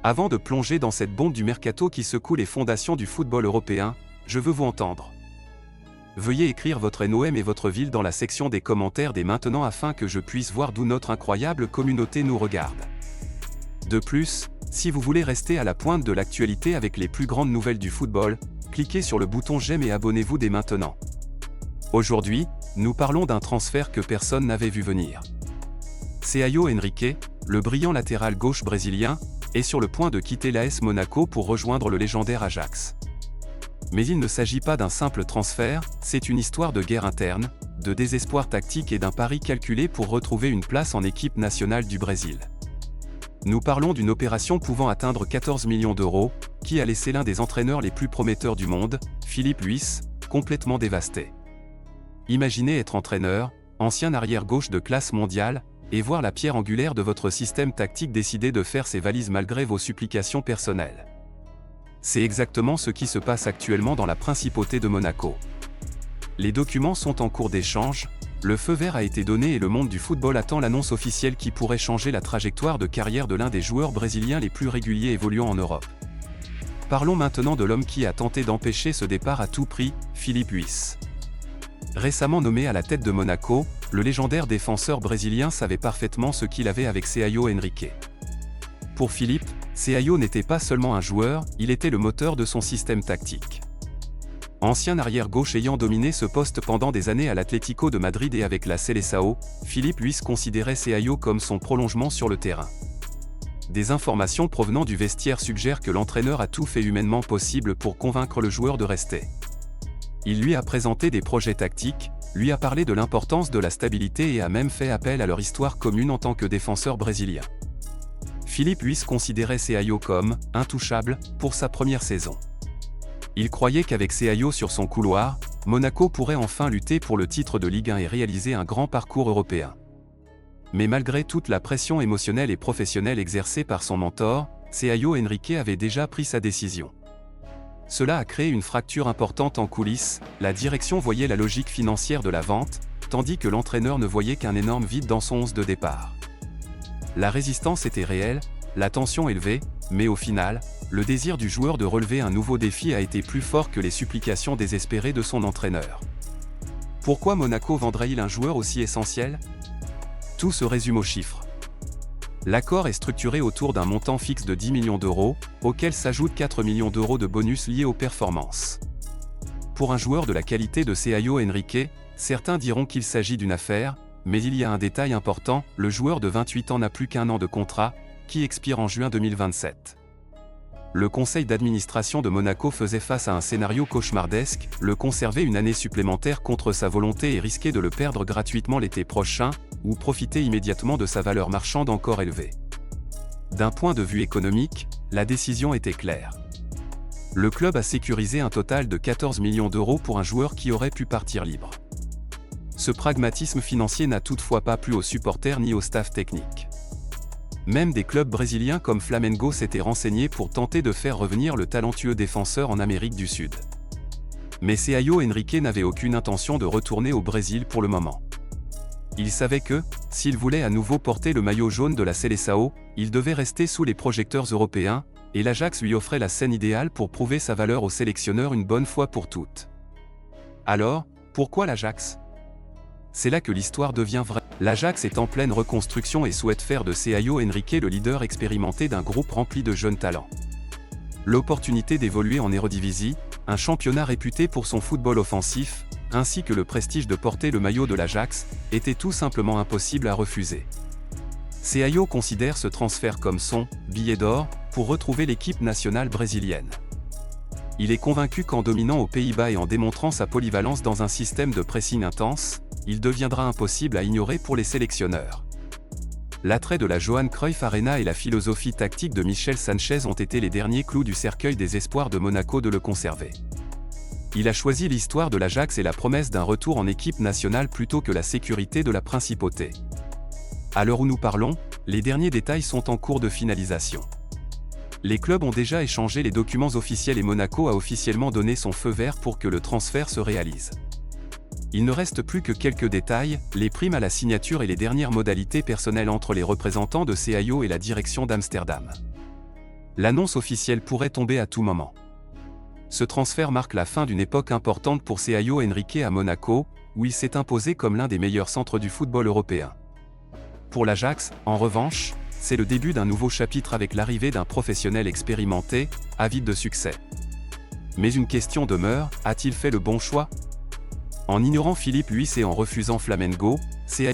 Avant de plonger dans cette bombe du mercato qui secoue les fondations du football européen, je veux vous entendre. Veuillez écrire votre NOM et votre ville dans la section des commentaires dès maintenant afin que je puisse voir d'où notre incroyable communauté nous regarde. De plus, si vous voulez rester à la pointe de l'actualité avec les plus grandes nouvelles du football, cliquez sur le bouton j'aime et abonnez-vous dès maintenant. Aujourd'hui, nous parlons d'un transfert que personne n'avait vu venir. Caio Henrique, le brillant latéral gauche brésilien, est sur le point de quitter l'AS Monaco pour rejoindre le légendaire Ajax. Mais il ne s'agit pas d'un simple transfert, c'est une histoire de guerre interne, de désespoir tactique et d'un pari calculé pour retrouver une place en équipe nationale du Brésil. Nous parlons d'une opération pouvant atteindre 14 millions d'euros, qui a laissé l'un des entraîneurs les plus prometteurs du monde, Filipe Luís, complètement dévasté. Imaginez être entraîneur, ancien arrière-gauche de classe mondiale, et voir la pierre angulaire de votre système tactique décider de faire ses valises malgré vos supplications personnelles. C'est exactement ce qui se passe actuellement dans la principauté de Monaco. Les documents sont en cours d'échange, le feu vert a été donné et le monde du football attend l'annonce officielle qui pourrait changer la trajectoire de carrière de l'un des joueurs brésiliens les plus réguliers évoluant en Europe. Parlons maintenant de l'homme qui a tenté d'empêcher ce départ à tout prix, Filipe Luís. Récemment nommé à la tête de Monaco, le légendaire défenseur brésilien savait parfaitement ce qu'il avait avec Caio Henrique. Pour Philippe, Caio n'était pas seulement un joueur, il était le moteur de son système tactique. Ancien arrière-gauche ayant dominé ce poste pendant des années à l'Atlético de Madrid et avec la Seleção, Filipe Luís considérait Caio comme son prolongement sur le terrain. Des informations provenant du vestiaire suggèrent que l'entraîneur a tout fait humainement possible pour convaincre le joueur de rester. Il lui a présenté des projets tactiques, lui a parlé de l'importance de la stabilité et a même fait appel à leur histoire commune en tant que défenseur brésilien. Filipe Luís considérait Caio comme « intouchable » pour sa première saison. Il croyait qu'avec Caio sur son couloir, Monaco pourrait enfin lutter pour le titre de Ligue 1 et réaliser un grand parcours européen. Mais malgré toute la pression émotionnelle et professionnelle exercée par son mentor, Caio Henrique avait déjà pris sa décision. Cela a créé une fracture importante en coulisses, la direction voyait la logique financière de la vente, tandis que l'entraîneur ne voyait qu'un énorme vide dans son 11 de départ. La résistance était réelle, la tension élevée, mais au final, le désir du joueur de relever un nouveau défi a été plus fort que les supplications désespérées de son entraîneur. Pourquoi Monaco vendrait-il un joueur aussi essentiel? Tout se résume aux chiffres. L'accord est structuré autour d'un montant fixe de 10 millions d'euros, auquel s'ajoutent 4 millions d'euros de bonus liés aux performances. Pour un joueur de la qualité de Caio Henrique, certains diront qu'il s'agit d'une affaire, mais il y a un détail important, le joueur de 28 ans n'a plus qu'un an de contrat, qui expire en juin 2027. Le conseil d'administration de Monaco faisait face à un scénario cauchemardesque, le conserver une année supplémentaire contre sa volonté et risquer de le perdre gratuitement l'été prochain, ou profiter immédiatement de sa valeur marchande encore élevée. D'un point de vue économique, la décision était claire. Le club a sécurisé un total de 14 millions d'euros pour un joueur qui aurait pu partir libre. Ce pragmatisme financier n'a toutefois pas plu aux supporters ni au staff technique. Même des clubs brésiliens comme Flamengo s'étaient renseignés pour tenter de faire revenir le talentueux défenseur en Amérique du Sud. Mais Caio Henrique n'avait aucune intention de retourner au Brésil pour le moment. Il savait que, s'il voulait à nouveau porter le maillot jaune de la Seleção, il devait rester sous les projecteurs européens, et l'Ajax lui offrait la scène idéale pour prouver sa valeur au sélectionneur une bonne fois pour toutes. Alors, pourquoi l'Ajax? C'est là que l'histoire devient vraie. L'Ajax est en pleine reconstruction et souhaite faire de Caio Henrique le leader expérimenté d'un groupe rempli de jeunes talents. L'opportunité d'évoluer en Eredivisie, un championnat réputé pour son football offensif, ainsi que le prestige de porter le maillot de l'Ajax, était tout simplement impossible à refuser. Caio considère ce transfert comme son « billet d'or » pour retrouver l'équipe nationale brésilienne. Il est convaincu qu'en dominant aux Pays-Bas et en démontrant sa polyvalence dans un système de pressing intense, il deviendra impossible à ignorer pour les sélectionneurs. L'attrait de la Johan Cruyff Arena et la philosophie tactique de Michel Sanchez ont été les derniers clous du cercueil des espoirs de Monaco de le conserver. Il a choisi l'histoire de l'Ajax et la promesse d'un retour en équipe nationale plutôt que la sécurité de la principauté. À l'heure où nous parlons, les derniers détails sont en cours de finalisation. Les clubs ont déjà échangé les documents officiels et Monaco a officiellement donné son feu vert pour que le transfert se réalise. Il ne reste plus que quelques détails, les primes à la signature et les dernières modalités personnelles entre les représentants de Caio et la direction d'Amsterdam. L'annonce officielle pourrait tomber à tout moment. Ce transfert marque la fin d'une époque importante pour Caio Henrique à Monaco, où il s'est imposé comme l'un des meilleurs centres du football européen. Pour l'Ajax, en revanche, c'est le début d'un nouveau chapitre avec l'arrivée d'un professionnel expérimenté, avide de succès. Mais une question demeure, a-t-il fait le bon choix? En ignorant Philippe Luis et en refusant Flamengo, Caio